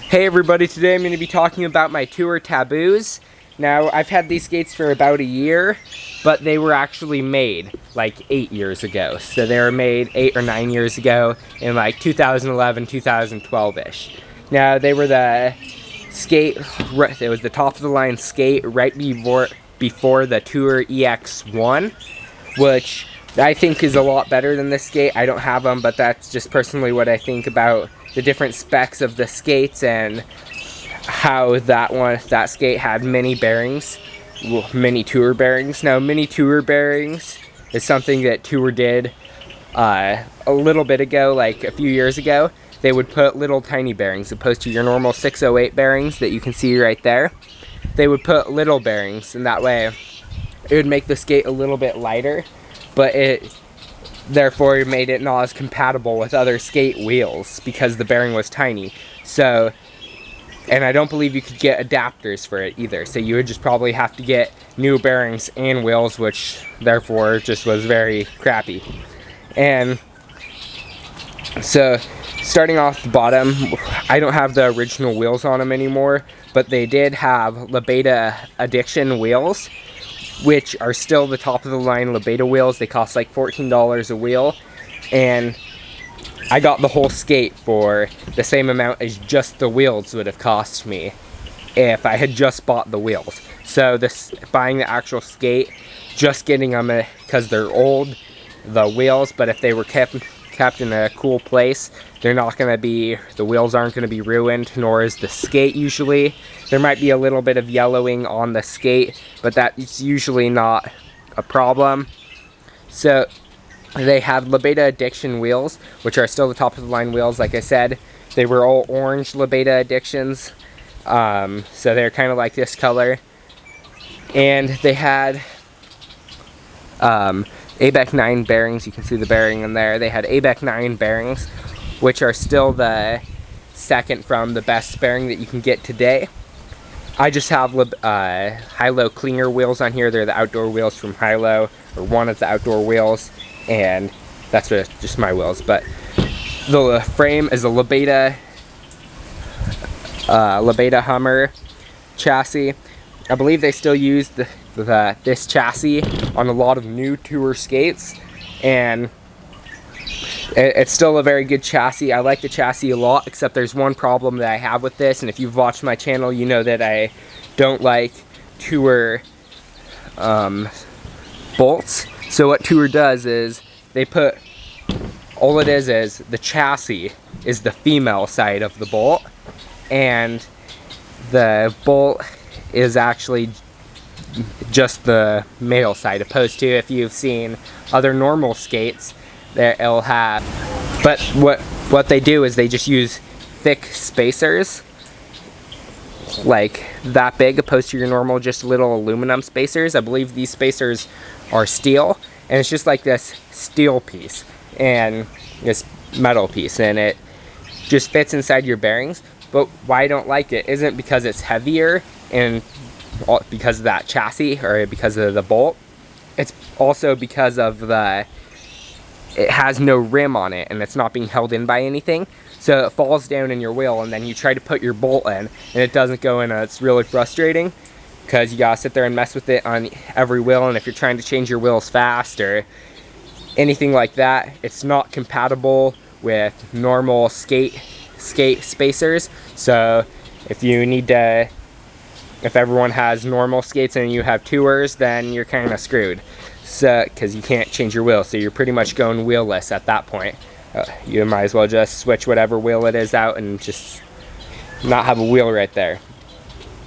Hey everybody, today I'm going to be talking about my Tour Tabus. Now, I've had these skates for about a year, but they were actually made like 8 years ago. So they were made 8 or 9 years ago in like 2011, 2012-ish. Now, they were the skate, it was the top of the line skate right before the Tour EX1, which I think is a lot better than this skate. I don't have them, but that's just personally what I think about the different specs of the skates and how that skate had mini bearings, mini Tour bearings. Now, mini Tour bearings is something that Tour did a little bit ago, like a few years ago. They would put little tiny bearings opposed to your normal 608 bearings that you can see right there. They would put little bearings, and that way it would make the skate a little bit lighter, but it therefore made it not as compatible with other skate wheels because the bearing was tiny. So, and I don't believe you could get adapters for it either, so you would just probably have to get new bearings and wheels, which therefore just was very crappy. And so, starting off the bottom, I don't have the original wheels on them anymore, but they did have Lebeda Addiction wheels, which are still the top of the line Lebeda wheels. They cost like $14 a wheel, and I got the whole skate for the same amount as just the wheels would have cost me if I had just bought the wheels. So buying the actual skate, just getting them because they're old, the wheels, but if they were kept in a cool place, the wheels aren't going to be ruined, nor is the skate usually. There might be a little bit of yellowing on the skate, but that's usually not a problem. So they have Lebeda Addiction wheels, which are still the top of the line wheels. Like I said, they were all orange Lebeda Addictions, so they're kind of like this color. And they had ABEC 9 bearings. You can see the bearing in there. They had ABEC 9 bearings, which are still the second from the best bearing that you can get today. I just have Hilo Klinger wheels on here. They're the outdoor wheels from Hilo, or one of the outdoor wheels, and that's just my wheels. But the frame is a Lebeda Hummer chassis. I believe they still use this chassis on a lot of new Tour skates, and it's still a very good chassis. I like the chassis a lot, except there's one problem that I have with this, and if you've watched my channel, you know that I don't like Tour bolts. So what Tour does is all it is the chassis is the female side of the bolt, and the bolt is actually just the male side, opposed to if you've seen other normal skates that it'll have. But what they do is they just use thick spacers like that big, opposed to your normal just little aluminum spacers. I believe these spacers are steel, and it's just like this steel piece and this metal piece, and it just fits inside your bearings. But why I don't like it isn't because it's heavier and because of that chassis or because of the bolt. It's also because of it has no rim on it, and it's not being held in by anything, so it falls down in your wheel, and then you try to put your bolt in and it doesn't go in. It's really frustrating because you gotta sit there and mess with it on every wheel, and if you're trying to change your wheels fast or anything like that, it's not compatible with normal skate spacers. So if everyone has normal skates and you have Tours, then you're kind of screwed. So, because you can't change your wheel, so you're pretty much going wheelless at that point. You might as well just switch whatever wheel it is out and just not have a wheel right there.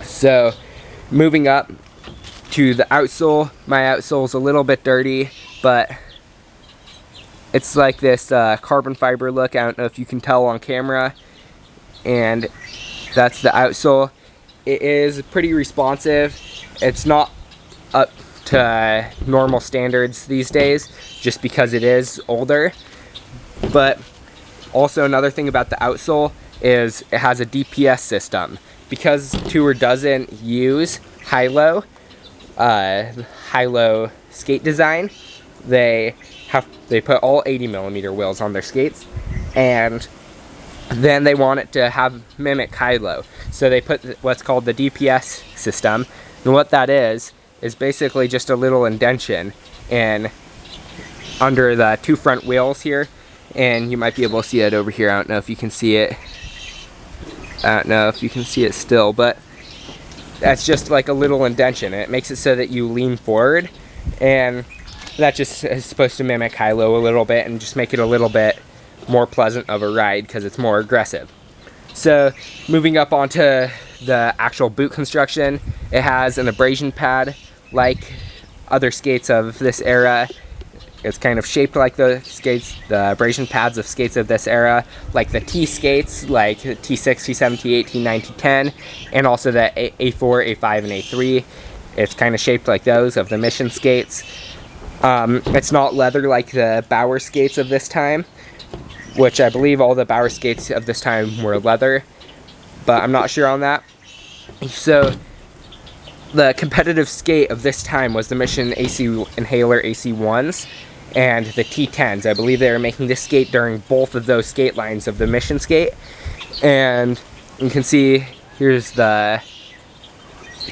So, moving up to the outsole. My outsole is a little bit dirty, but it's like this carbon fiber look. I don't know if you can tell on camera, and that's the outsole. It is pretty responsive. It's not up to normal standards these days just because it is older. But also another thing about the outsole is it has a DPS system. Because Tour doesn't use Hilo skate design, they put all 80mm wheels on their skates, and then they want it to mimic high-low. So they put what's called the DPS system, and what that is basically just a little indention under the two front wheels here, and you might be able to see it over here. I don't know if you can see it. I don't know if you can see it still, but that's just like a little indention, and it makes it so that you lean forward, and that just is supposed to mimic high-low a little bit and just make it a little bit more pleasant of a ride because it's more aggressive. So moving up onto the actual boot construction, it has an abrasion pad like other skates of this era. It's kind of shaped like the abrasion pads of skates of this era, like the T skates, like T6, T7, T8, T9, T10, and also the A4, A5, and A3. It's kind of shaped like those of the Mission skates. It's not leather like the Bauer skates of this time, which I believe all the Bauer skates of this time were leather, but I'm not sure on that. So the competitive skate of this time was the Mission AC Inhaler AC1s and the T10s. I believe they were making this skate during both of those skate lines of the Mission skate. And you can see here's the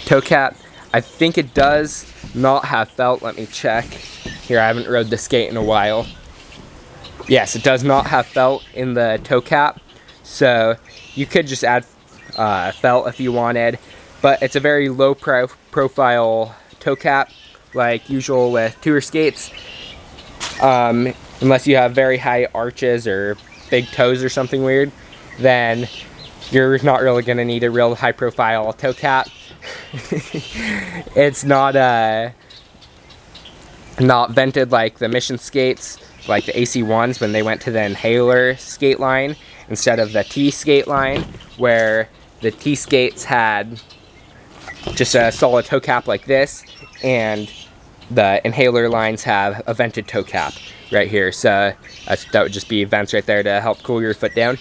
toe cap. I think it does not have felt. Let me check. Here, I haven't rode the skate in a while. Yes, it does not have felt in the toe cap, so you could just add felt if you wanted, but it's a very low profile toe cap, like usual with tour skates, unless you have very high arches or big toes or something weird, then you're not really going to need a real high profile toe cap. It's not vented like the Mission skates, like the AC1s when they went to the Inhaler skate line instead of the T skate line, where the T skates had just a solid toe cap like this, and the Inhaler lines have a vented toe cap right here. So that would just be vents right there to help cool your foot down.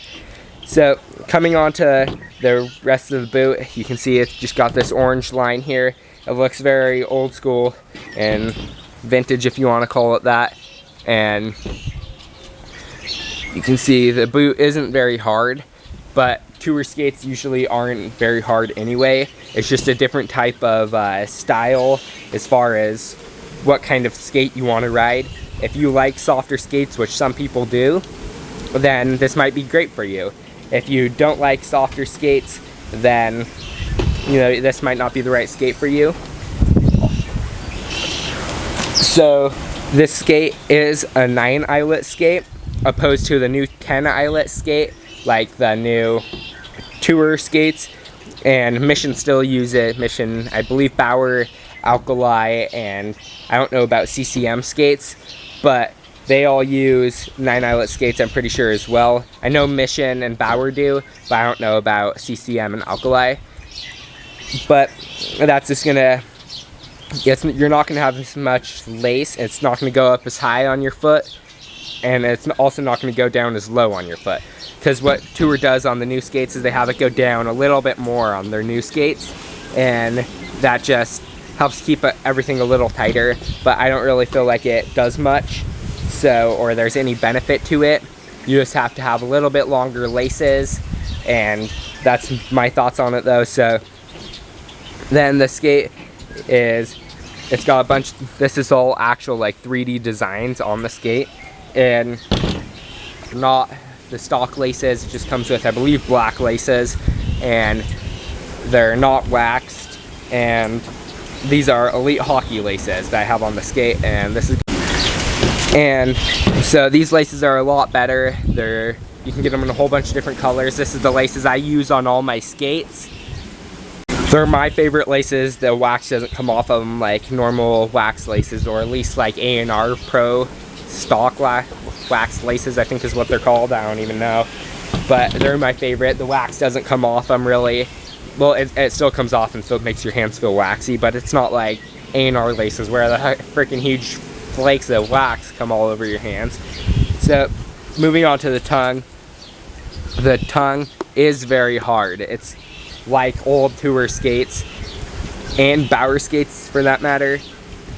So coming on to the rest of the boot, you can see it's just got this orange line here. It looks very old school and vintage, if you want to call it that. And you can see the boot isn't very hard, but tour skates usually aren't very hard anyway. It's just a different type of style as far as what kind of skate you want to ride. If you like softer skates, which some people do, then this might be great for you. If you don't like softer skates, then this might not be the right skate for you. So this skate is a 9-eyelet skate, opposed to the new 10-eyelet skate, like the new tour skates. And Mission still use it. Mission, I believe Bauer, Alkali, and I don't know about CCM skates, but they all use 9-eyelet skates, I'm pretty sure, as well. I know Mission and Bauer do, but I don't know about CCM and Alkali. But that's just gonna, you're not gonna have as much lace. It's not gonna go up as high on your foot, and it's also not gonna go down as low on your foot. Because what Tour does on the new skates is they have it go down a little bit more on their new skates, and that just helps keep everything a little tighter, but I don't really feel like it does much, or there's any benefit to it. You just have to have a little bit longer laces, and that's my thoughts on it though. So then the skate it's got a bunch, this is all actual like 3D designs on the skate, and not the stock laces. It just comes with, I believe, black laces, and they're not waxed, and these are Elite Hockey laces that I have on the skate, and this is, and so these laces are a lot better. You can get them in a whole bunch of different colors. This is the laces I use on all my skates. They're my favorite laces. The wax doesn't come off of them like normal wax laces, or at least like A&R Pro stock wax laces, I think is what they're called. I don't even know, but they're my favorite. The wax doesn't come off them really. Well, it still comes off and still makes your hands feel waxy, but it's not like A&R laces where the freaking huge flakes of wax come all over your hands. So moving on to the tongue. The tongue is very hard. It's like old tour skates and Bauer skates for that matter.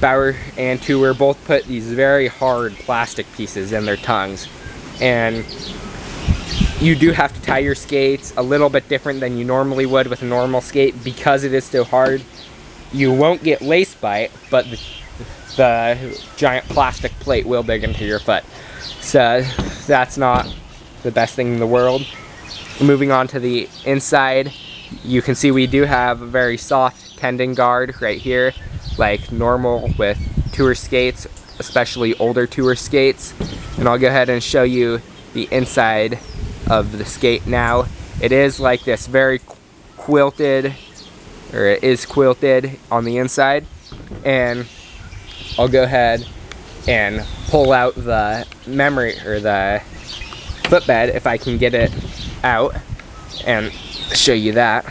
Bauer and Tour both put these very hard plastic pieces in their tongues, and you do have to tie your skates a little bit different than you normally would with a normal skate because it is so hard. You won't get lace bite, but the giant plastic plate will dig into your foot. So that's not the best thing in the world. Moving on to the inside, you can see we do have a very soft tendon guard right here, like normal with tour skates, especially older tour skates. And I'll go ahead and show you the inside of the skate now. It is like this very quilted, or it is quilted on the inside. And I'll go ahead and pull out the memory, or the footbed, if I can get it out, and show you that.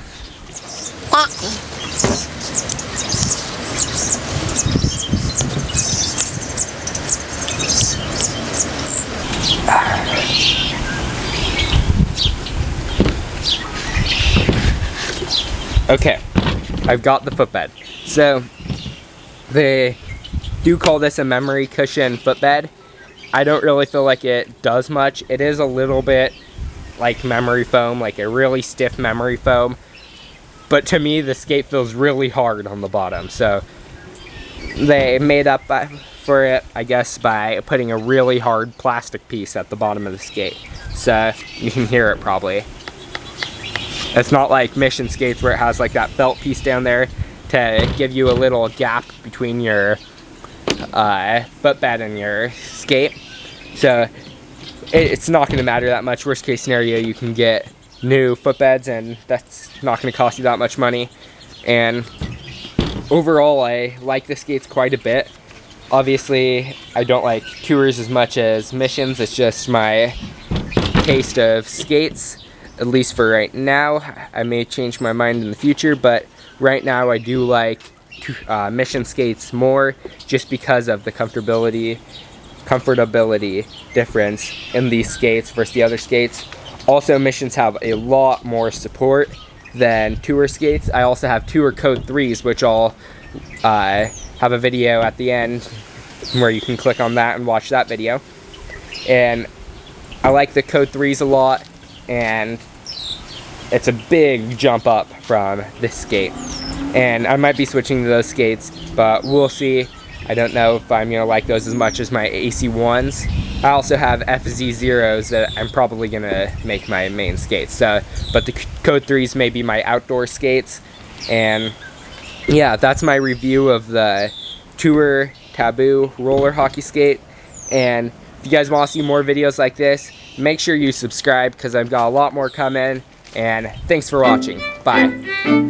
Okay, I've got the footbed. So they do call this a memory cushion footbed. I don't really feel like it does much. It is a little bit like memory foam, like a really stiff memory foam. But to me, the skate feels really hard on the bottom. So they made up for it, I guess, by putting a really hard plastic piece at the bottom of the skate. So you can hear it probably. It's not like Mission skates where it has like that felt piece down there to give you a little gap between your footbed and your skate. So it's not going to matter that much. Worst case scenario, you can get new footbeds and that's not going to cost you that much money. And overall, I like the skates quite a bit. Obviously, I don't like tours as much as Missions. It's just my taste of skates, at least for right now. I may change my mind in the future, but right now I do like Mission skates more, just because of the comfortability difference in these skates versus the other skates. Also, Missions have a lot more support than tour skates. I also have tour code 3s, which I'll have a video at the end where you can click on that and watch that video. And I like the code 3s a lot, and it's a big jump up from this skate. And I might be switching to those skates, but we'll see. I don't know if I'm gonna like those as much as my AC1s. I also have FZ0s that I'm probably gonna make my main skates. So, but the Code 3s may be my outdoor skates. And yeah, that's my review of the Tour Tabu roller hockey skate. And if you guys want to see more videos like this, make sure you subscribe because I've got a lot more coming. And thanks for watching. Bye.